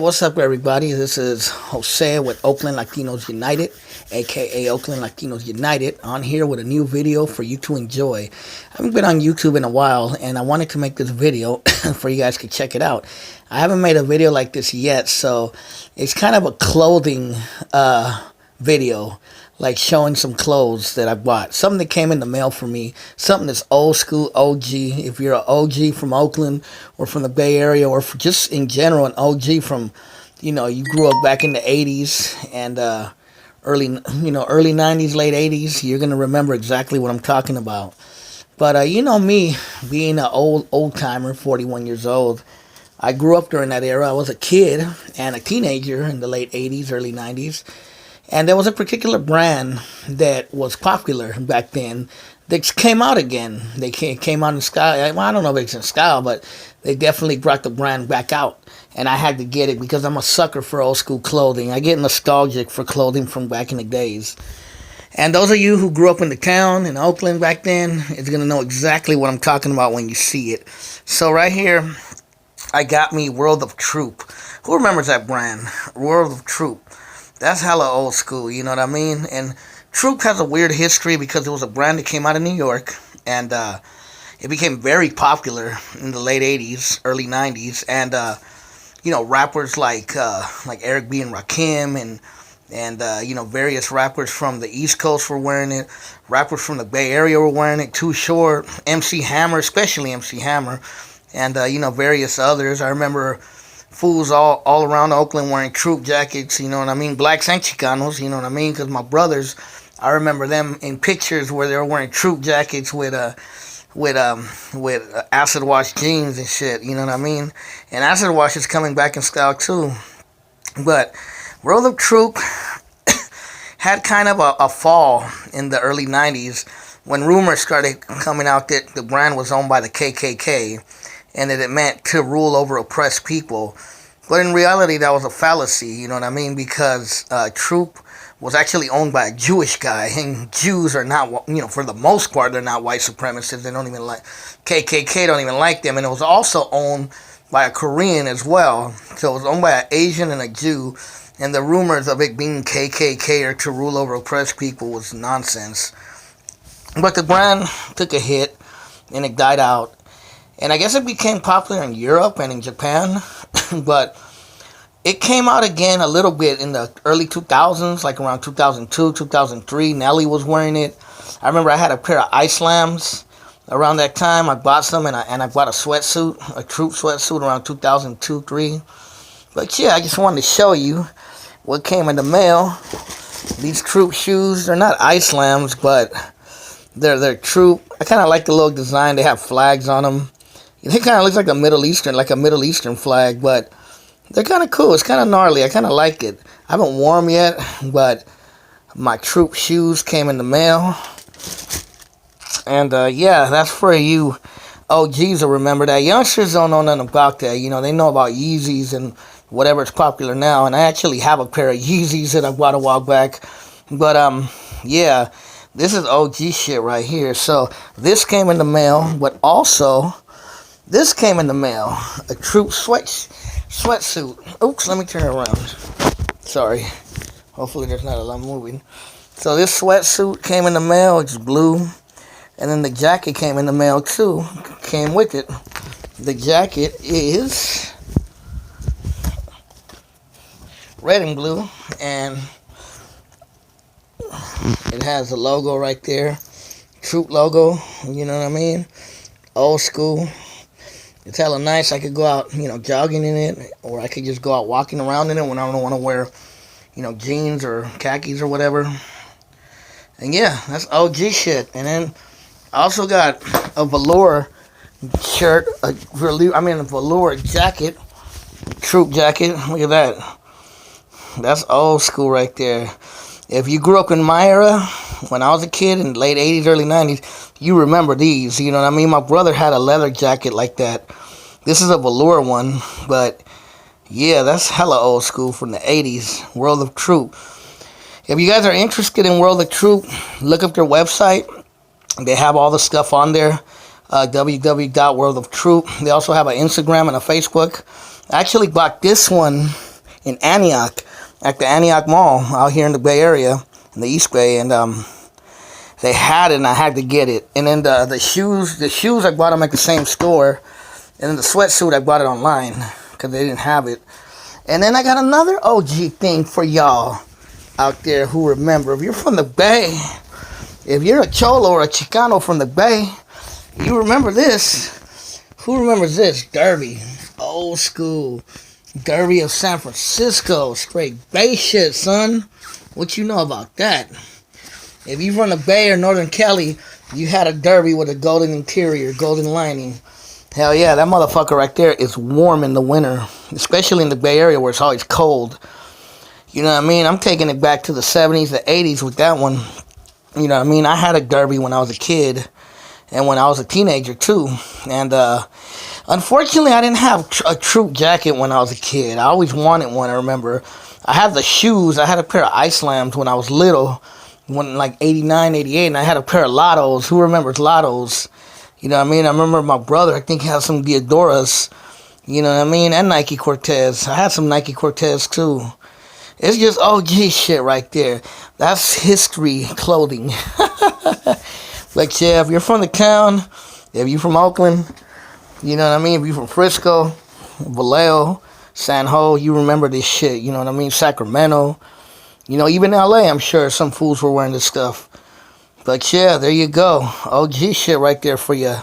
What's up, everybody? This is Jose with Oakland Latinos United, aka Oakland Latinos United, on here with a new video for you to enjoy. I haven't been on YouTube in a while, and I wanted to make this video for you guys to check it out. I haven't made a video like this yet, so it's kind of a clothing video, like showing some clothes that I bought. Something that came in the mail for me. Something that's old school, OG. If you're an OG from Oakland or from the Bay Area, or just in general an OG from, you grew up back in the 80s and early 90s, late 80s, you're going to remember exactly what I'm talking about. But me, being an old timer, 41 years old, I grew up during that era. I was a kid and a teenager in the late 80s, early 90s. And there was a particular brand that was popular back then that came out again. They came out in style. Well, I don't know if it's in style, but they definitely brought the brand back out. And I had to get it because I'm a sucker for old school clothing. I get nostalgic for clothing from back in the days. And those of you who grew up in the town in Oakland back then is going to know exactly what I'm talking about when you see it. So right here, I got me World of Troop. Who remembers that brand? World of Troop. That's hella old school, you know what I mean? And Troop has a weird history because it was a brand that came out of New York, and it became very popular in the late 80s, early 90s, and rappers like Eric B. and Rakim and various rappers from the East Coast were wearing it. Rappers from the Bay Area were wearing it. Too Short, MC Hammer, especially MC Hammer, and various others. I remember fools all around Oakland wearing Troop jackets, you know what I mean? Blacks and Chicanos, you know what I mean? Because my brothers, I remember them in pictures where they were wearing Troop jackets with acid wash jeans and shit, you know what I mean? And acid wash is coming back in style too. But World of Troop had kind of a fall in the early 90s when rumors started coming out that the brand was owned by the KKK. And that it meant to rule over oppressed people. But in reality, that was a fallacy, you know what I mean? Because Troop was actually owned by a Jewish guy. And Jews are not, for the most part, they're not white supremacists. They don't even like, KKK don't even like them. And it was also owned by a Korean as well. So it was owned by an Asian and a Jew. And the rumors of it being KKK or to rule over oppressed people was nonsense. But the brand took a hit and it died out. And I guess it became popular in Europe and in Japan, but it came out again a little bit in the early 2000s, like around 2002, 2003. Nelly was wearing it. I remember I had a pair of Islams around that time. I bought some, and I bought a sweatsuit, a Troop sweatsuit around 2002, 3. But yeah, I just wanted to show you what came in the mail. These Troop shoes, they're not Islams, but they're Troop. I kind of like the little design. They have flags on them. It kind of looks like a Middle Eastern flag, but they're kind of cool. It's kind of gnarly. I kind of like it. I haven't worn them yet, but my Troop shoes came in the mail. And, yeah, that's for you OGs to remember that. Youngsters don't know nothing about that. They know about Yeezys and whatever is popular now. And I actually have a pair of Yeezys that I bought a while back. But, yeah, this is OG shit right here. So, this came in the mail, but also this came in the mail, a Troop sweatsuit. Oops, let me turn it around. Sorry. Hopefully there's not a lot moving. So this sweatsuit came in the mail. It's blue. And then the jacket came in the mail too. Came with it. The jacket is red and blue. And it has a logo right there. Troop logo. You know what I mean? Old school. It's hella nice. I could go out, jogging in it, or I could just go out walking around in it when I don't want to wear, jeans or khakis or whatever. And yeah, that's OG shit. And then I also got a velour shirt, a velour jacket, Troop jacket. Look at that. That's old school right there. If you grew up in my era, when I was a kid in the late 80s, early 90s, you remember these, you know what I mean? My brother had a leather jacket like that. This is a velour one, but yeah, that's hella old school from the 80s, World of Troop. If you guys are interested in World of Troop, look up their website. They have all the stuff on there, www.worldoftroop. They also have an Instagram and a Facebook. I actually bought this one in Antioch, at the Antioch Mall out here in the Bay Area, in the East Bay, and they had it, and I had to get it. And then the shoes I bought them at the same store, and then the sweatsuit I bought it online because they didn't have it. And then I got another OG thing for y'all out there who remember. If you're from the Bay, if you're a Cholo or a Chicano from the Bay, you remember this. Who remembers this? Derby. Old school. Derby of San Francisco. Straight Bay shit, son. What you know about that? If you from the Bay or Northern Cali, you had a Derby with a golden interior, golden lining. Hell yeah, that motherfucker right there is warm in the winter. Especially in the Bay Area where it's always cold. You know what I mean? I'm taking it back to the 70s, the 80s with that one. You know what I mean? I had a Derby when I was a kid. And when I was a teenager, too. And, unfortunately, I didn't have a troop jacket when I was a kid. I always wanted one, I remember. I had the shoes. I had a pair of Ice Slams when I was little. When, like, 89, 88. And I had a pair of Lottos. Who remembers Lottos? You know what I mean? I remember my brother, I think, had some Diodoras. You know what I mean? And Nike Cortez. I had some Nike Cortez, too. It's just OG shit right there. That's history clothing. Like, yeah, if you're from the town, if you're from Oakland, you know what I mean? If you're from Frisco, Vallejo, San Ho, you remember this shit, you know what I mean? Sacramento, you know, even LA, I'm sure some fools were wearing this stuff. But yeah, there you go. OG shit right there for you.